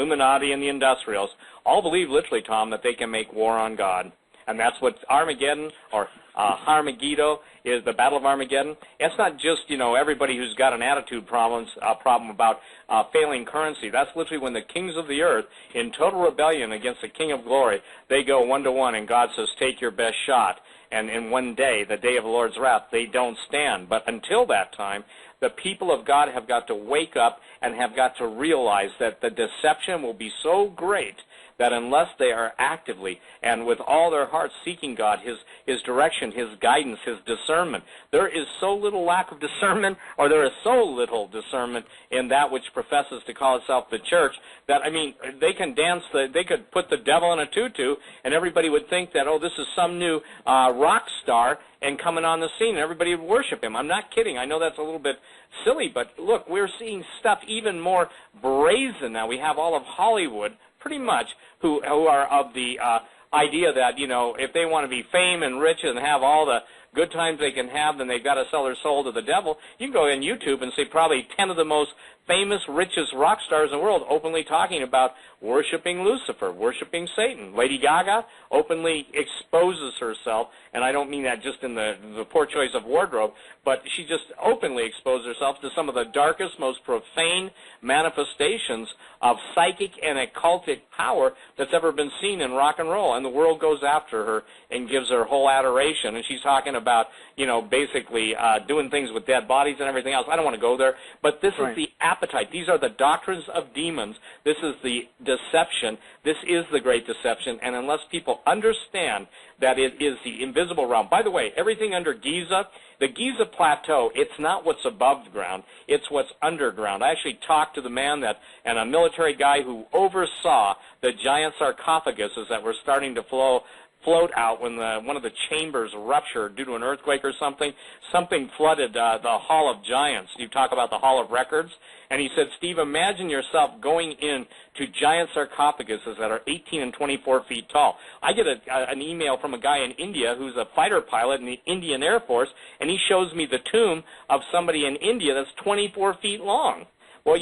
Illuminati and the industrials, all believe literally, Tom, that they can make war on God. And that's what Armageddon, or Harmageddo, is the Battle of Armageddon. It's not just, everybody who's got an attitude problem about failing currency. That's literally when the kings of the earth, in total rebellion against the King of Glory, they go 1-to-1, and God says, take your best shot. And in one day, the day of the Lord's wrath, they don't stand. But until that time, the people of God have got to wake up and have got to realize that the deception will be so great that unless they are actively and with all their hearts seeking God, His direction, His guidance, His discernment, there is so little lack of discernment, or there is so little discernment in that which professes to call itself the church, that, they can they could put the devil in a tutu, and everybody would think that, this is some new rock star and coming on the scene, and everybody would worship him. I'm not kidding. I know that's a little bit silly, but look, we're seeing stuff even more brazen now. We have all of Hollywood, pretty much, who are of the idea that, if they want to be fame and rich and have all the good times they can have, then they've got to sell their soul to the devil. You can go on YouTube and see probably 10 of the most famous, richest rock stars in the world openly talking about worshiping Lucifer, worshiping Satan. Lady Gaga openly exposes herself, and I don't mean that just in the poor choice of wardrobe, but she just openly exposed herself to some of the darkest, most profane manifestations of psychic and occultic power that's ever been seen in rock and roll, and the world goes after her and gives her whole adoration, and she's talking about, basically doing things with dead bodies and everything else. I don't want to go there, but this is the appetite. These are the doctrines of demons. This is the deception. This is the great deception, and unless people understand that it is the invisible realm. By the way, everything under Giza, the Giza Plateau, it's not what's above the ground, it's what's underground. I actually talked to the man and a military guy who oversaw the giant sarcophaguses that were starting to float out when one of the chambers ruptured due to an earthquake or something. Something flooded the Hall of Giants. You talk about the Hall of Records. And he said, Steve, imagine yourself going into giant sarcophaguses that are 18 and 24 feet tall. I get an email from a guy in India who's a fighter pilot in the Indian Air Force, and he shows me the tomb of somebody in India that's 24 feet long. Well,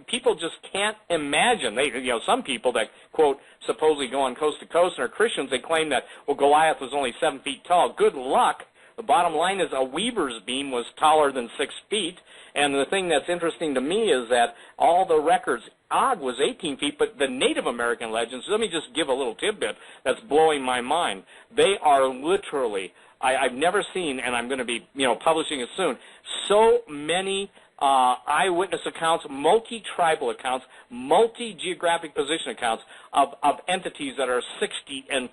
people just can't imagine. Some people that, quote, supposedly go on coast to coast and are Christians, they claim that, Goliath was only 7 feet tall. Good luck. The bottom line is a weaver's beam was taller than 6 feet. And the thing that's interesting to me is that all the records, Og was 18 feet, but the Native American legends, let me just give a little tidbit that's blowing my mind. They are literally, I've never seen, and I'm going to be, publishing it soon, so many eyewitness accounts, multi-tribal accounts, multi-geographic position accounts of entities that are 60 and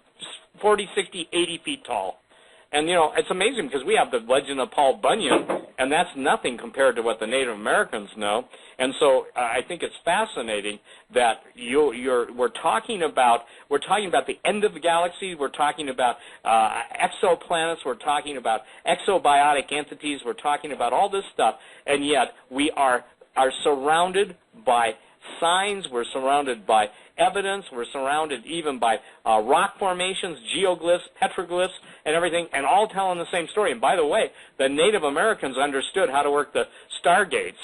40, 60, 80 feet tall. And, it's amazing because we have the legend of Paul Bunyan, and that's nothing compared to what the Native Americans know. And so I think it's fascinating that we're talking about the end of the galaxy. We're talking about exoplanets. We're talking about exobiotic entities. We're talking about all this stuff, and yet we are surrounded by signs. We're surrounded by evidence. We're surrounded even by rock formations, geoglyphs, petroglyphs, and everything, and all telling the same story. And by the way, the Native Americans understood how to work the stargates.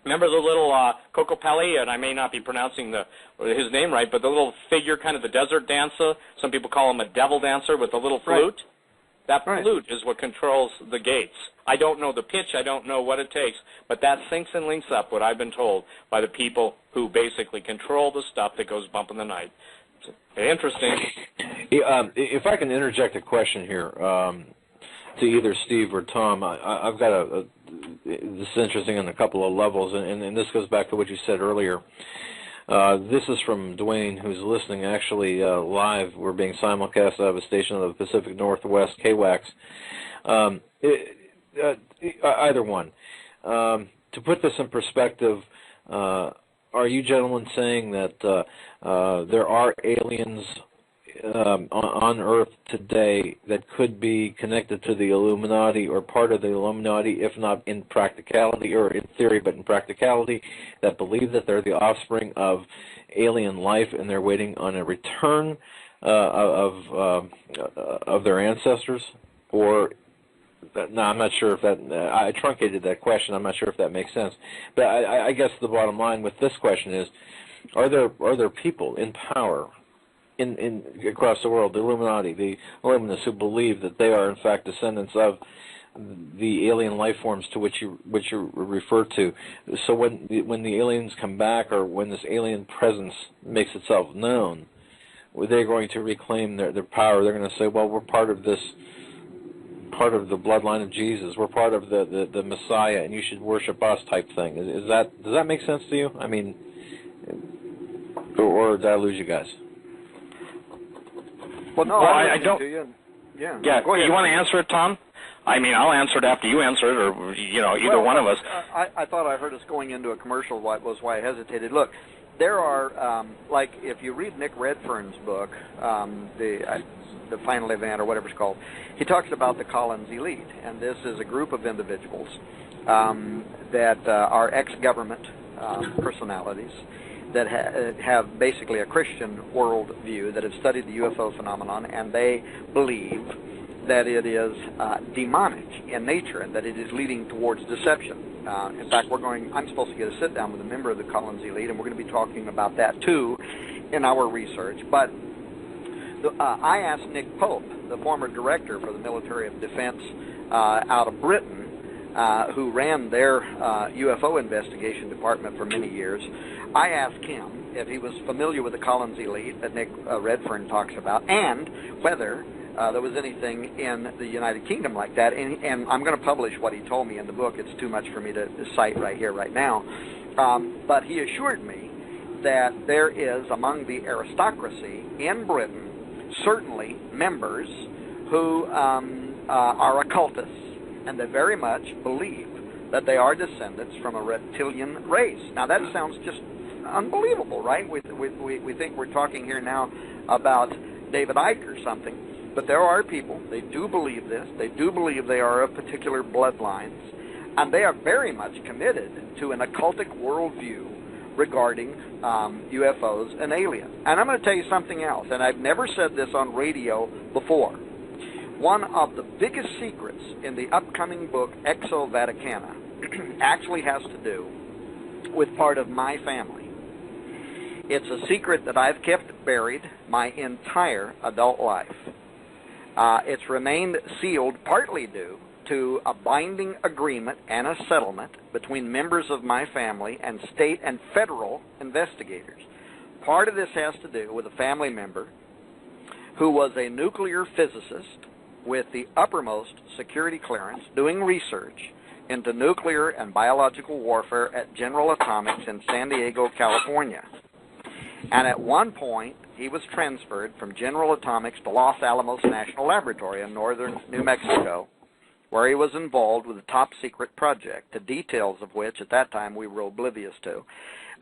Remember the little Kokopelli, and I may not be pronouncing his name right, but the little figure, kind of the desert dancer. Some people call him a devil dancer with a little flute. Right. That flute is what controls the gates. I don't know the pitch. I don't know what it takes, but that syncs and links up what I've been told by the people who basically control the stuff that goes bump in the night. Interesting. If I can interject a question here to either Steve or Tom, I've got this is interesting on a couple of levels, and this goes back to what you said earlier. This is from Dwayne, who's listening actually live. We're being simulcast out of a station of the Pacific Northwest, KWAX. Either one. To put this in perspective, are you gentlemen saying that there are aliens on Earth today that could be connected to the Illuminati or part of the Illuminati, if not in practicality or in theory, but in practicality, that believe that they're the offspring of alien life and they're waiting on a return of their ancestors? Or no, I'm not sure if that, I truncated that question. I'm not sure if that makes sense. But I guess the bottom line with this question is, Are there people in power in across the world, the Illuminati, the Illuminists, who believe that they are in fact descendants of the alien life forms to which you refer to? So when the aliens come back, or when this alien presence makes itself known, they're going to reclaim their power. They're going to say, well, we're part of this, part of the bloodline of Jesus. We're part of the Messiah, and you should worship us, type thing. Does that make sense to you? I mean, or did I lose you guys? Well, no, I don't. Yeah. Yeah. Go ahead. You want to answer it, Tom? I mean, I'll answer it after you answer it, or either one of us. I thought I heard us going into a commercial. Was why I hesitated. Look, there are like if you read Nick Redfern's book, the Final Event, or whatever it's called, he talks about the Collins elite, and this is a group of individuals that are ex-government personalities that have basically a Christian worldview, that have studied the UFO phenomenon, and they believe that it is demonic in nature and that it is leading towards deception. In fact, I'm supposed to get a sit-down with a member of the Collins elite, and we're going to be talking about that too in our research. But I asked Nick Pope, the former director for the Military of Defense out of Britain, who ran their UFO investigation department for many years. I asked him if he was familiar with the Collins elite that Nick Redfern talks about, and whether there was anything in the United Kingdom like that. And I'm going to publish what he told me in the book. It's too much for me to cite right here, right now. But he assured me that there is, among the aristocracy in Britain, certainly members who are occultists, and they very much believe that they are descendants from a reptilian race. Now, that sounds just unbelievable, right? We think we're talking here now about David Icke or something, but there are people, they do believe this, they do believe they are of particular bloodlines, and they are very much committed to an occultic worldview regarding UFOs and aliens. And I'm going to tell you something else, and I've never said this on radio before. One of the biggest secrets in the upcoming book, Exo Vaticana, actually has to do with part of my family. It's a secret that I've kept buried my entire adult life. It's remained sealed partly due to a binding agreement and a settlement between members of my family and state and federal investigators. Part of this has to do with a family member who was a nuclear physicist with the uppermost security clearance doing research into nuclear and biological warfare at General Atomics in San Diego, California. And at one point, he was transferred from General Atomics to Los Alamos National Laboratory in northern New Mexico, where he was involved with a top-secret project, the details of which at that time we were oblivious to.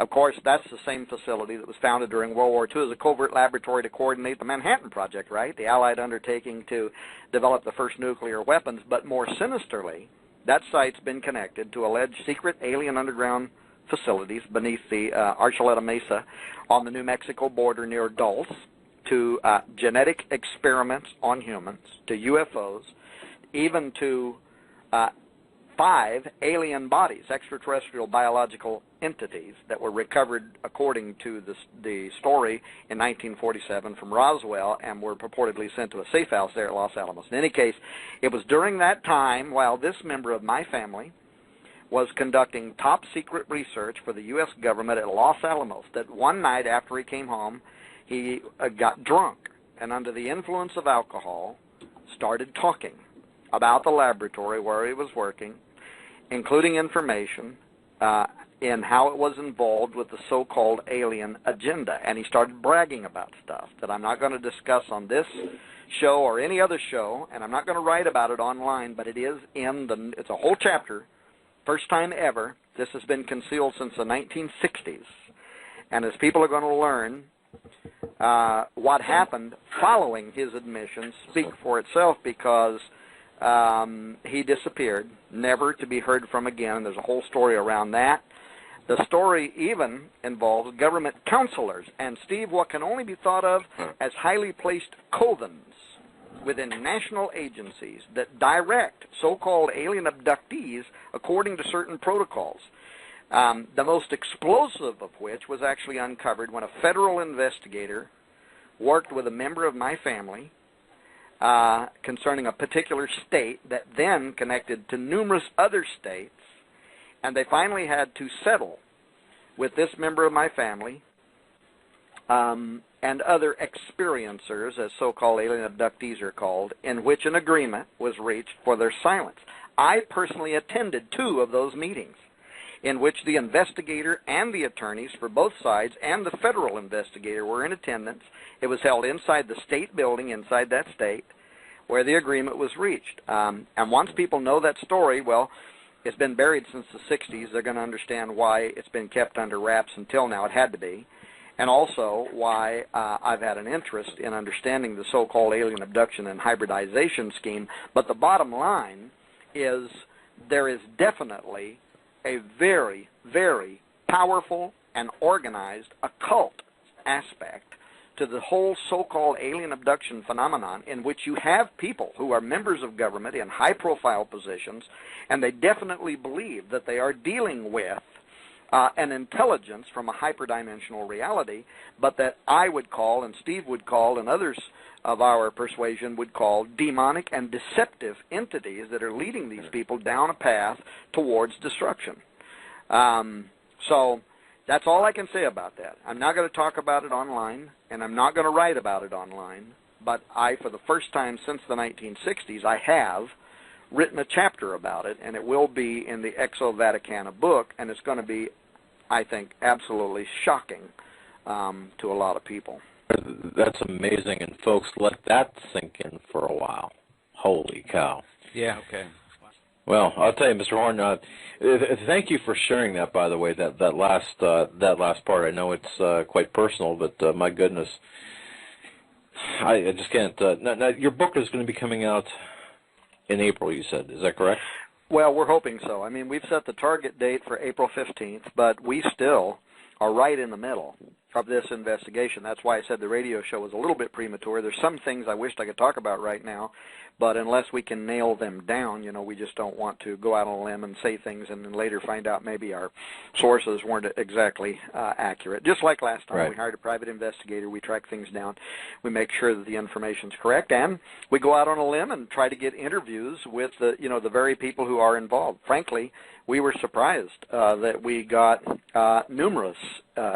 Of course, that's the same facility that was founded during World War II as a covert laboratory to coordinate the Manhattan Project, right? The Allied undertaking to develop the first nuclear weapons. But more sinisterly, that site's been connected to alleged secret alien underground facilities beneath the Archuleta Mesa on the New Mexico border near Dulce, to genetic experiments on humans, to UFOs, even to 5 alien bodies, extraterrestrial biological entities that were recovered according to the story in 1947 from Roswell and were purportedly sent to a safe house there at Los Alamos. In any case, it was during that time, while this member of my family was conducting top-secret research for the U.S. government at Los Alamos, that one night after he came home, he got drunk and under the influence of alcohol started talking about the laboratory where he was working, including information in how it was involved with the so-called alien agenda. And he started bragging about stuff that I'm not going to discuss on this show or any other show, and I'm not going to write about it online, but it is it's a whole chapter. First time ever. This has been concealed since the 1960s. And as people are going to learn, what happened following his admissions speak for itself, because he disappeared, never to be heard from again. There's a whole story around that. The story even involves government counselors and, Steve, what can only be thought of as highly placed covens within national agencies that direct so-called alien abductees according to certain protocols. The most explosive of which was actually uncovered when a federal investigator worked with a member of my family concerning a particular state that then connected to numerous other states, and they finally had to settle with this member of my family and other experiencers, as so-called alien abductees are called, in which an agreement was reached for their silence. I personally attended 2 of those meetings in which the investigator and the attorneys for both sides and the federal investigator were in attendance. It was held inside the state building, inside that state, where the agreement was reached. And once people know that story, well, it's been buried since the 60s. They're going to understand why it's been kept under wraps until now. It had to be. And also why I've had an interest in understanding the so-called alien abduction and hybridization scheme. But the bottom line is there is definitely a very, very powerful and organized occult aspect to the whole so-called alien abduction phenomenon, in which you have people who are members of government in high-profile positions, and they definitely believe that they are dealing with an intelligence from a hyperdimensional reality, but that I would call, and Steve would call, and others of our persuasion would call demonic and deceptive entities that are leading these people down a path towards destruction. So that's all I can say about that. I'm not going to talk about it online, and I'm not going to write about it online, but I, for the first time since the 1960s, I have written a chapter about it, and it will be in the Exo Vaticana book, and it's going to be, I think, absolutely shocking to a lot of people. That's amazing, and folks, let that sink in for a while. Holy cow. Yeah, okay. Well, I'll tell you, Mr. Horn, thank you for sharing that, by the way, that last part. I know it's quite personal, but my goodness, I just can't. Now, your book is going to be coming out in April, you said. Is that correct? Well, we're hoping so. I mean, we've set the target date for April 15th, but we still are right in the middle of this investigation. That's why I said the radio show was a little bit premature. There's some things I wished I could talk about right now, but unless we can nail them down, you know, we just don't want to go out on a limb and say things and then later find out maybe our sources weren't exactly accurate. Just like last time, right. We hired a private investigator. We track things down. We make sure that the information's correct, and we go out on a limb and try to get interviews with the, you know, the very people who are involved. Frankly, we were surprised that we got numerous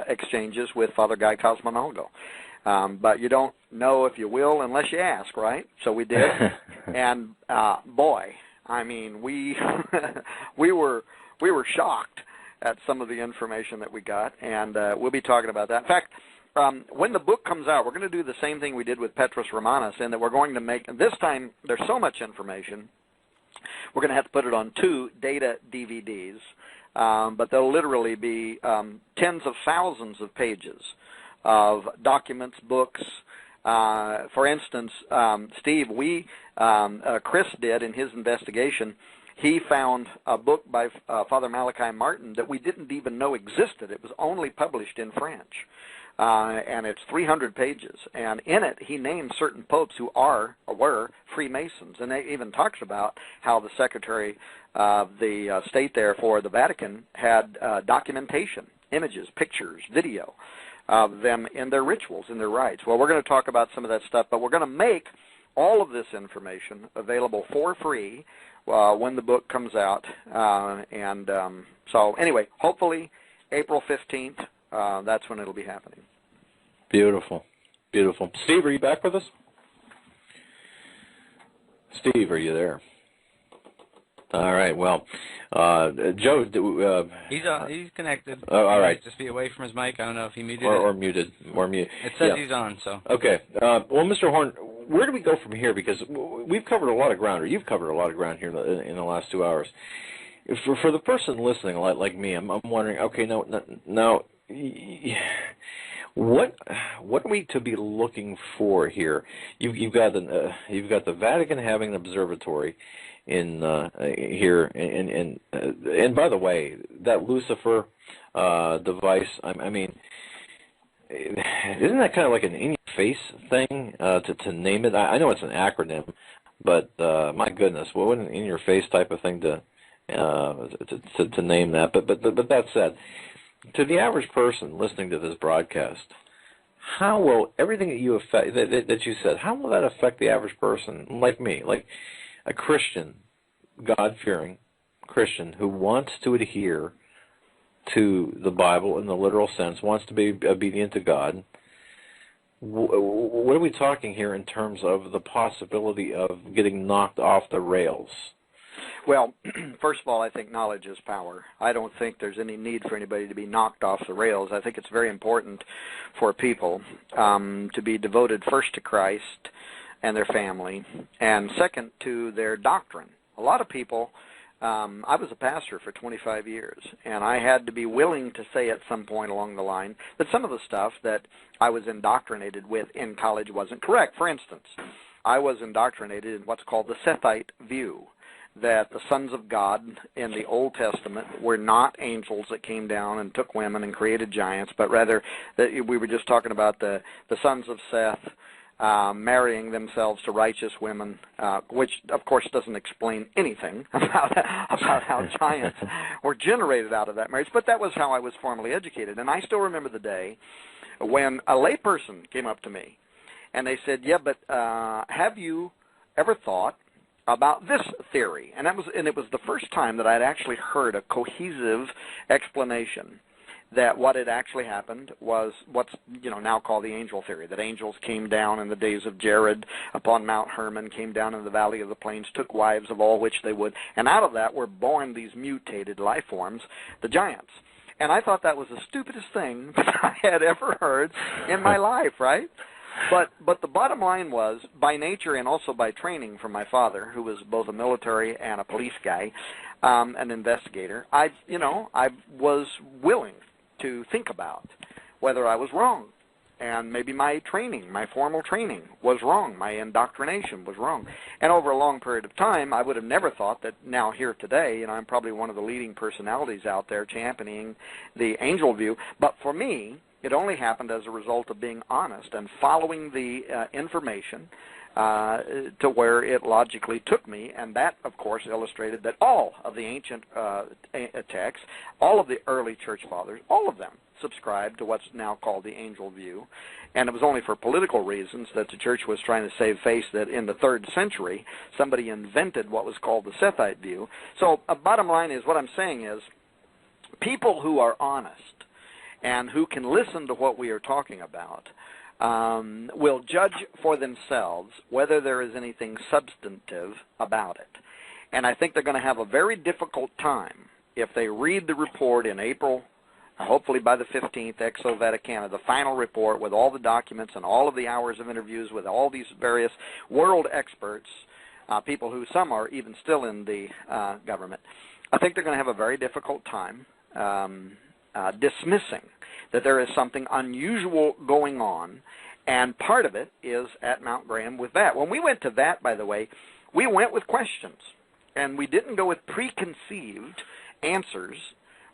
exchanges with Father Guy Cosmonalgo. But you don't know if you will unless you ask, right? So we did. And boy, I mean, we we were shocked at some of the information that we got, and we'll be talking about that. In fact, when the book comes out, we're going to do the same thing we did with Petros Romanos, in that we're going to make, and this time there's so much information, we're going to have to put it on 2 data DVDs, but they'll literally be tens of thousands of pages of documents, books. For instance, Steve, Chris did in his investigation, he found a book by Father Malachi Martin that we didn't even know existed. It was only published in French. And it's 300 pages. And in it, he names certain popes who are or were Freemasons. And it even talks about how the Secretary of the State there for the Vatican had documentation, images, pictures, video of them in their rituals, in their rites. Well, we're going to talk about some of that stuff, but we're going to make all of this information available for free when the book comes out. So anyway, hopefully April 15th, that's when it'll be happening. Beautiful. Beautiful. Steve, are you back with us? Steve, are you there? All right. Well, Joe, he's connected. All right. Just be away from his mic. I don't know if he muted or muted. It says he's on. So. Okay. Well, Mr. Horn, where do we go from here? Because we've covered a lot of ground, or you've covered a lot of ground here in the last 2 hours. For the person listening, like me, I'm wondering. Okay, now, what are we to be looking for here? You've got the Vatican having an observatory in here, and by the way, that Lucifer device. I mean, isn't that kind of like an in-your-face thing to name it? I know it's an acronym, but my goodness, what an in-your-face type of thing to to name that. But that said, to the average person listening to this broadcast, how will everything that you said, how will that affect the average person like me, like a Christian, God-fearing Christian who wants to adhere to the Bible in the literal sense, wants to be obedient to God? What are we talking here in terms of the possibility of getting knocked off the rails? Well, first of all, I think knowledge is power. I don't think there's any need for anybody to be knocked off the rails. I think it's very important for people to be devoted first to Christ and their family, and second to their doctrine. A lot of people, I was a pastor for 25 years, and I had to be willing to say at some point along the line that some of the stuff that I was indoctrinated with in college wasn't correct. For instance, I was indoctrinated in what's called the Sethite view, that the sons of God in the Old Testament were not angels that came down and took women and created giants, but rather that we were just talking about the sons of Seth marrying themselves to righteous women, which of course doesn't explain anything about how giants were generated out of that marriage, but that was how I was formally educated. And I still remember the day when a layperson came up to me and they said, yeah, but have you ever thought about this theory? And it was the first time that I'd actually heard a cohesive explanation that what had actually happened was what's now called the angel theory, that angels came down in the days of Jared upon Mount Hermon, came down in the valley of the plains, took wives of all which they would, and out of that were born these mutated life forms, the giants. And I thought that was the stupidest thing that I had ever heard in my life, right? But the bottom line was, by nature and also by training from my father, who was both a military and a police guy, an investigator, I was willing to think about whether I was wrong. And maybe my training, my formal training, was wrong. My indoctrination was wrong. And over a long period of time, I would have never thought that now here today, I'm probably one of the leading personalities out there championing the angel view. But for me, it only happened as a result of being honest and following the information to where it logically took me, and that, of course, illustrated that all of the ancient texts, all of the early church fathers, all of them subscribed to what's now called the angel view, and it was only for political reasons that the church was trying to save face that in the 3rd century somebody invented what was called the Sethite view. So bottom line is, what I'm saying is, people who are honest and who can listen to what we are talking about will judge for themselves whether there is anything substantive about it. And I think they're going to have a very difficult time if they read the report in April, hopefully by the 15th, Exo Vaticana, the final report with all the documents and all of the hours of interviews with all these various world experts, people who some are even still in the government. I think they're going to have a very difficult time dismissing that there is something unusual going on, and part of it is at Mount Graham with that. When we went to that, by the way, we went with questions, and we didn't go with preconceived answers.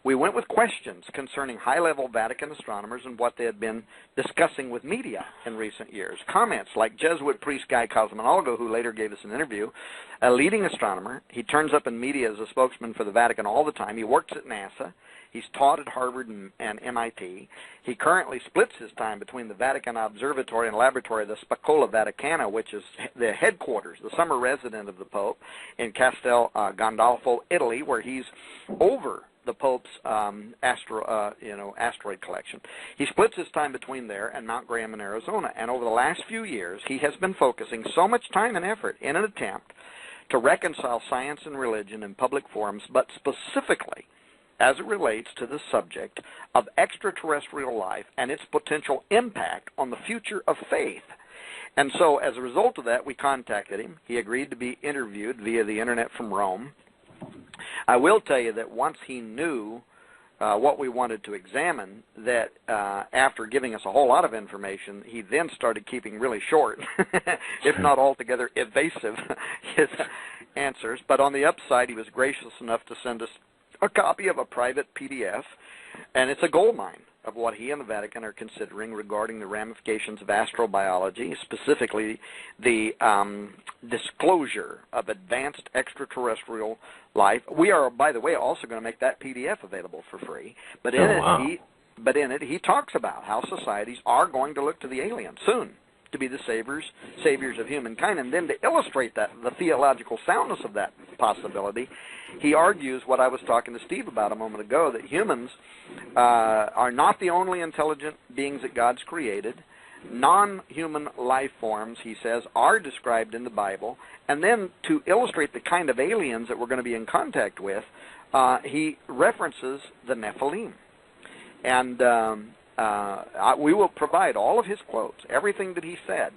We went with questions concerning high-level Vatican astronomers and what they had been discussing with media in recent years. Comments like Jesuit priest Guy Cosmonologo, who later gave us an interview, a leading astronomer. He turns up in media as a spokesman for the Vatican all the time. He works at NASA. He's taught at Harvard and MIT. He currently splits his time between the Vatican Observatory and Laboratory, the Spacola Vaticana, which is the headquarters, the summer resident of the Pope, in Castel Gandolfo, Italy, where he's over the Pope's asteroid collection. He splits his time between there and Mount Graham in Arizona, and over the last few years, he has been focusing so much time and effort in an attempt to reconcile science and religion in public forums, but specifically as it relates to the subject of extraterrestrial life and its potential impact on the future of faith. And so as a result of that, we contacted him. He agreed to be interviewed via the internet from Rome. I will tell you that once he knew what we wanted to examine, that after giving us a whole lot of information, he then started keeping really short, if not altogether evasive, his answers. But on the upside, he was gracious enough to send us a copy of a private PDF, and it's a gold mine. of what he and the Vatican are considering regarding the ramifications of astrobiology, specifically the disclosure of advanced extraterrestrial life. We are, by the way, also going to make that PDF available for free. But in it, he talks about how societies are going to look to the aliens soon to be the saviors of humankind. And then to illustrate that, the theological soundness of that possibility, he argues what I was talking to Steve about a moment ago, that humans are not the only intelligent beings that God's created. Non-human life forms, he says, are described in the Bible. And then to illustrate the kind of aliens that we're going to be in contact with, he references the Nephilim. And we will provide all of his quotes, everything that he said.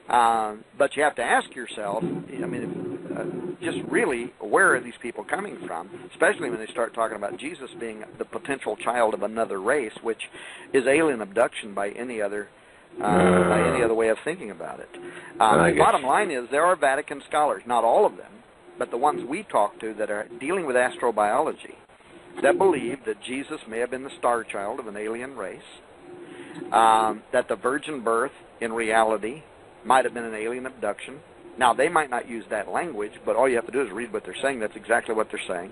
But you have to ask yourself, I mean, just really, where are these people coming from? Especially when they start talking about Jesus being the potential child of another race, which is alien abduction by any other way of thinking about it. The bottom line is there are Vatican scholars, not all of them, but the ones we talk to that are dealing with astrobiology, that believe that Jesus may have been the star child of an alien race, that the virgin birth in reality might have been an alien abduction. Now, they might not use that language, but all you have to do is read what they're saying. That's exactly what they're saying.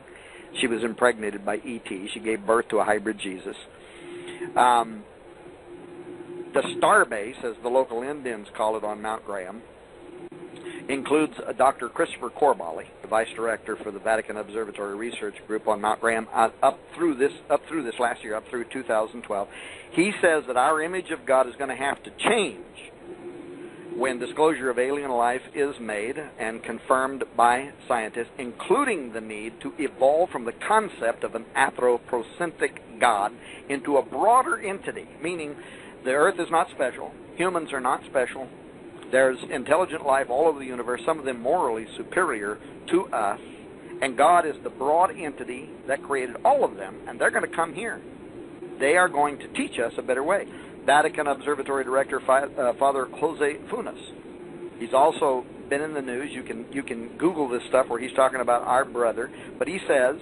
She was impregnated by E.T. She gave birth to a hybrid Jesus. The star base, as the local Indians call it on Mount Graham, includes Dr. Christopher Corbally, the vice director for the Vatican Observatory Research Group on Mount Graham, up through this last year, up through 2012. He says that our image of God is going to have to change when disclosure of alien life is made and confirmed by scientists, including the need to evolve from the concept of an anthropocentric God into a broader entity, meaning the Earth is not special, humans are not special. There's intelligent life all over the universe, some of them morally superior to us, and God is the broad entity that created all of them, and they're going to come here. They are going to teach us a better way. Vatican Observatory Director Father Jose Funes. He's also been in the news. You can Google this stuff where he's talking about our brother, but he says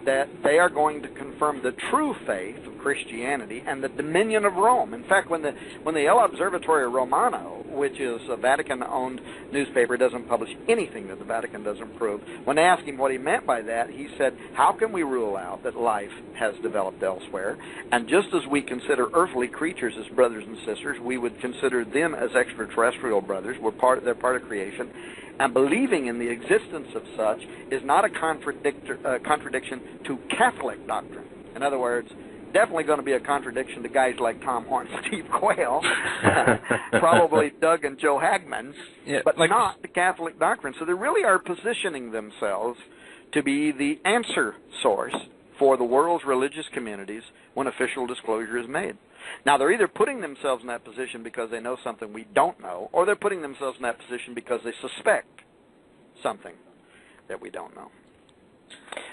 that they are going to confirm the true faith of Christianity and the dominion of Rome. In fact, when the El Observatorio Romano, which is a Vatican-owned newspaper, doesn't publish anything that the Vatican doesn't prove, when they asked him what he meant by that, he said, how can we rule out that life has developed elsewhere? And just as we consider earthly creatures as brothers and sisters, we would consider them as extraterrestrial brothers. They're part of creation. And believing in the existence of such is not a contradiction to Catholic doctrine. In other words, definitely going to be a contradiction to guys like Tom Horn, Steve Quayle, probably Doug and Joe Hagman, but not the Catholic doctrine. So they really are positioning themselves to be the answer source for the world's religious communities when official disclosure is made. Now, they're either putting themselves in that position because they know something we don't know, or they're putting themselves in that position because they suspect something that we don't know.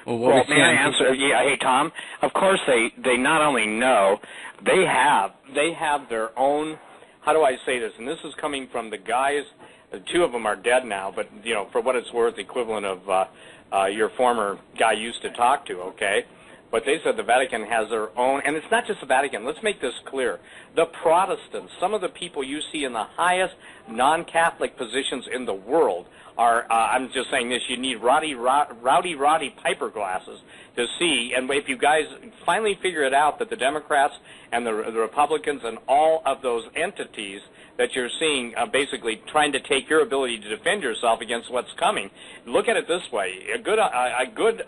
Well, may I answer? Yeah, hey, Tom. Of course, they not only know, they have their own. How do I say this? And this is coming from the guys. Two of them are dead now, but for what it's worth, the equivalent of your former guy used to talk to. Okay. But they said the Vatican has their own, and it's not just the Vatican. Let's make this clear. The Protestants, some of the people you see in the highest non-Catholic positions in the world are, I'm just saying this, you need rowdy Piper glasses to see, and if you guys finally figure it out that the Democrats and the Republicans and all of those entities that you're seeing basically trying to take your ability to defend yourself against what's coming. Look at it this way. A good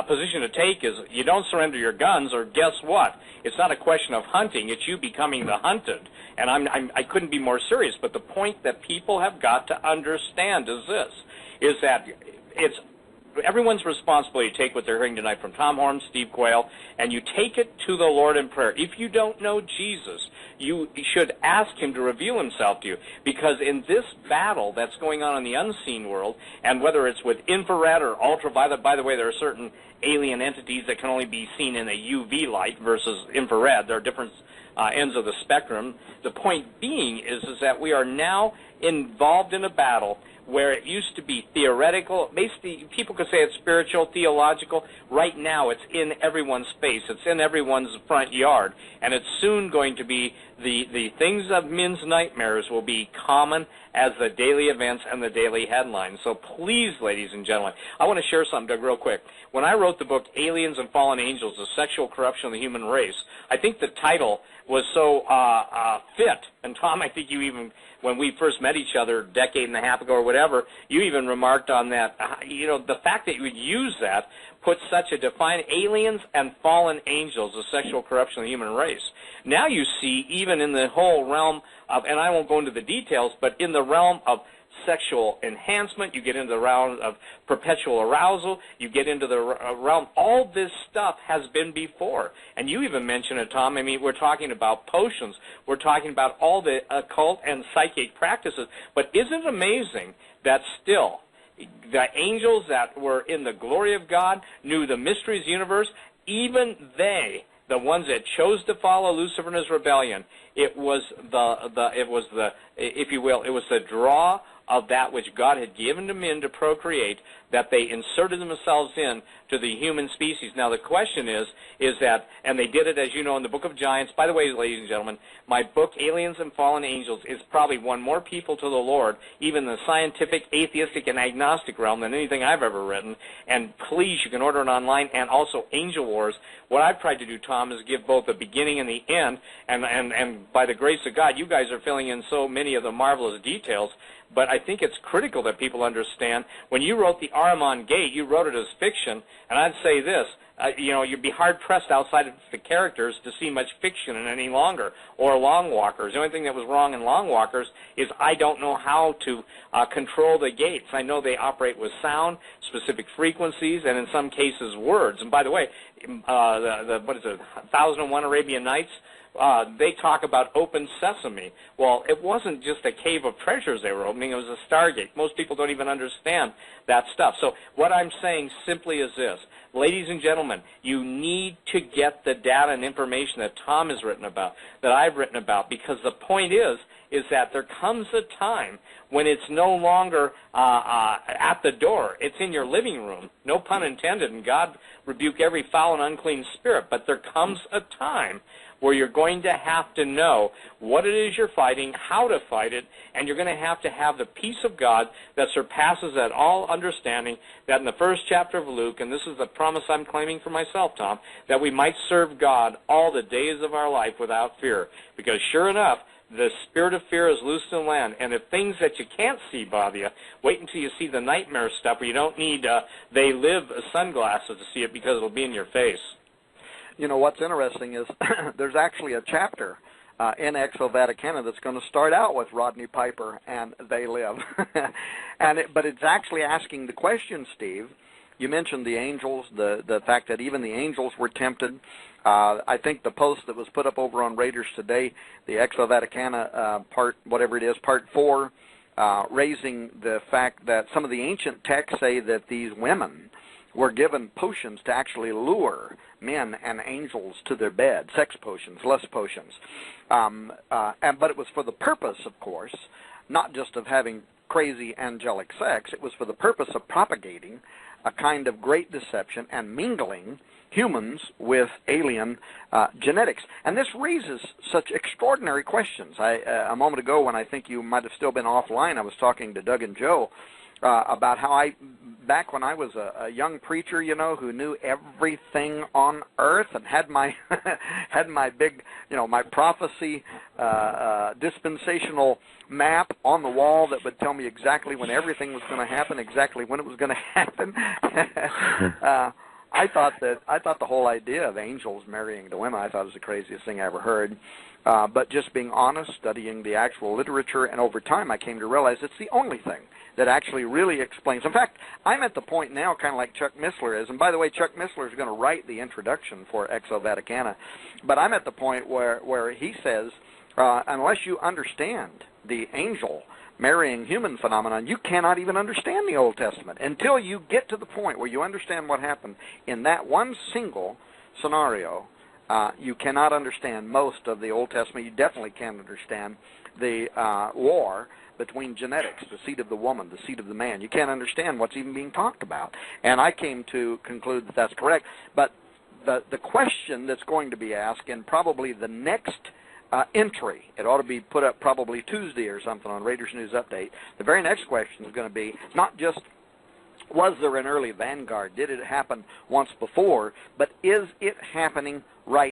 position to take is you don't surrender your guns, or guess what? It's not a question of hunting. It's you becoming the hunted. And I couldn't be more serious, but the point that people have got to understand is this, is that it's everyone's responsibility to take what they're hearing tonight from Tom Horn, Steve Quayle, and you take it to the Lord in prayer. If you don't know Jesus, you should ask him to reveal himself to you, because in this battle that's going on in the unseen world, and whether it's with infrared or ultraviolet, by the way, there are certain alien entities that can only be seen in a UV light versus infrared. There are different ends of the spectrum. The point being is that we are now involved in a battle where it used to be theoretical. Basically, people could say it's spiritual, theological. Right now, it's in everyone's face. It's in everyone's front yard. And it's soon going to be the things of men's nightmares will be common as the daily events and the daily headlines. So please, ladies and gentlemen, I want to share something, Doug, real quick. When I wrote the book, Aliens and Fallen Angels, The Sexual Corruption of the Human Race, I think the title was so fit. And Tom, I think you even, when we first met each other a decade and a half ago or whatever, you even remarked on that. The fact that you would use that puts such a define aliens and fallen angels, the sexual corruption of the human race. Now you see, even in the whole realm of, and I won't go into the details, but in the realm of sexual enhancement, you get into the realm of perpetual arousal, you get into the realm, all this stuff has been before. And you even mentioned it, Tom. I mean, we're talking about potions. We're talking about all the occult and psychic practices. But isn't it amazing that still the angels that were in the glory of God knew the mysteries of the universe, even they, the ones that chose to follow Lucifer and his rebellion, it was the if you will, it was the draw of that which God had given to men to procreate, that they inserted themselves in to the human species. Now the question is that, and they did it, as you know, in the Book of Giants. By the way, ladies and gentlemen, my book, Aliens and Fallen Angels, is probably won more people to the Lord, even in the scientific, atheistic, and agnostic realm, than anything I've ever written. And please, you can order it online, and also Angel Wars. What I've tried to do, Tom, is give both the beginning and the end, and by the grace of God, you guys are filling in so many of the marvelous details. But I think it's critical that people understand. When you wrote the Ahriman Gate, you wrote it as fiction, and I'd say this, you'd be hard-pressed outside of the characters to see much fiction in any longer, or Long Walkers. The only thing that was wrong in Long Walkers is I don't know how to control the gates. I know they operate with sound, specific frequencies, and in some cases words. And by the way, what is it, 1001 Arabian Nights? They talk about open sesame. Well, it wasn't just a cave of treasures they were opening, it was a stargate. Most people don't even understand that stuff. So what I'm saying simply is this. Ladies and gentlemen, you need to get the data and information that Tom has written about, that I've written about, because the point is that there comes a time when it's no longer at the door. It's in your living room. No pun intended, and God rebuke every foul and unclean spirit. But there comes a time where you're going to have to know what it is you're fighting, how to fight it, and you're going to have the peace of God that surpasses that all understanding, that in the first chapter of Luke, and this is the promise I'm claiming for myself, Tom, that we might serve God all the days of our life without fear. Because sure enough, the spirit of fear is loosed in the land, and if things that you can't see bother you, wait until you see the nightmare stuff where you don't need they live sunglasses to see it, because it'll be in your face. You know, what's interesting is there's actually a chapter in Exo Vaticana that's going to start out with Rodney Piper and They Live. But it's actually asking the question, Steve. You mentioned the angels, the fact that even the angels were tempted. I think the post that was put up over on Raiders today, the Exo Vaticana part, whatever it is, part 4, raising the fact that some of the ancient texts say that these women were given potions to actually lure men and angels to their bed, sex potions, lust potions. But it was for the purpose, of course, not just of having crazy angelic sex. It was for the purpose of propagating a kind of great deception and mingling humans with alien genetics. And this raises such extraordinary questions. A moment ago, when I think you might have still been offline, I was talking to Doug and Joe about how back when I was a young preacher, who knew everything on earth and had my big, my prophecy dispensational map on the wall that would tell me exactly when everything was going to happen, exactly when it was going to happen. I thought the whole idea of angels marrying the women, I thought was the craziest thing I ever heard. But just being honest, studying the actual literature, and over time I came to realize it's the only thing that actually really explains. In fact, I'm at the point now, kind of like Chuck Missler is, and by the way, Chuck Missler is going to write the introduction for Exo Vaticana, but I'm at the point where he says, unless you understand the angel marrying human phenomenon, you cannot even understand the Old Testament until you get to the point where you understand what happened in that one single scenario. You cannot understand most of the Old Testament. You definitely can't understand the war between genetics, the seed of the woman, the seed of the man. You can't understand what's even being talked about. And I came to conclude that that's correct. But the question that's going to be asked in probably the next entry, it ought to be put up probably Tuesday or something on Raiders News Update, the very next question is going to be not just was there an early vanguard, did it happen once before, but is it happening right